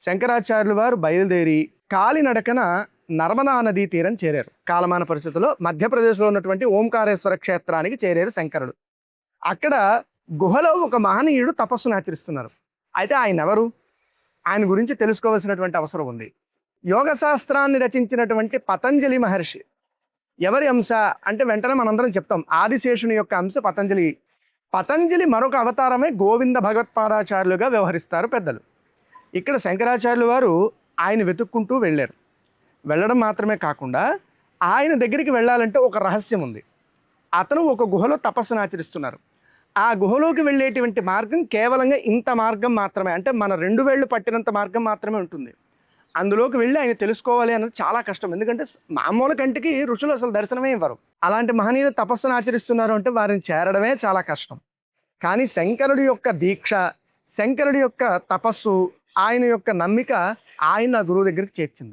శంకరాచార్యులు వారు బయలుదేరి కాలినడకన నర్మదా నదీ తీరం చేరారు. కాలమాన పరిస్థితుల్లో మధ్యప్రదేశ్లో ఉన్నటువంటి ఓంకారేశ్వర క్షేత్రానికి చేరారు శంకరుడు. అక్కడ గుహలో ఒక మహనీయుడు తపస్సును ఆచరిస్తున్నారు. అయితే ఆయన ఎవరు? ఆయన గురించి తెలుసుకోవాల్సినటువంటి అవసరం ఉంది. యోగ శాస్త్రాన్ని రచించినటువంటి పతంజలి మహర్షి ఎవరి అంశ అంటే వెంటనే మనందరం చెప్తాం, ఆదిశేషుని యొక్క అంశ పతంజలి. పతంజలి మరొక అవతారమే గోవింద భగవత్పాదాచార్యులుగా వ్యవహరిస్తారు పెద్దలు. ఇక్కడ శంకరాచార్యులు వారు ఆయన వెతుక్కుంటూ వెళ్ళారు. వెళ్ళడం మాత్రమే కాకుండా ఆయన దగ్గరికి వెళ్ళాలంటే ఒక రహస్యం ఉంది. అతను ఒక గుహలో తపస్సును ఆచరిస్తున్నారు. ఆ గుహలోకి వెళ్ళేటువంటి మార్గం కేవలంగా ఇంత మార్గం మాత్రమే, అంటే మన 2 వేళ్ళు పట్టినంత మార్గం మాత్రమే ఉంటుంది. అందులోకి వెళ్ళి ఆయన తెలుసుకోవాలి అన్నది చాలా కష్టం. ఎందుకంటే మామూలు కంటికి ఋషులు అసలు దర్శనమే ఇవ్వరు. అలాంటి మహనీయులు తపస్సును ఆచరిస్తున్నారు అంటే వారిని చేరడమే చాలా కష్టం. కానీ శంకరుడి యొక్క దీక్ష, శంకరుడి యొక్క తపస్సు, ఆయన యొక్క నమ్మిక ఆయన గురువు దగ్గరికి చేర్చింది.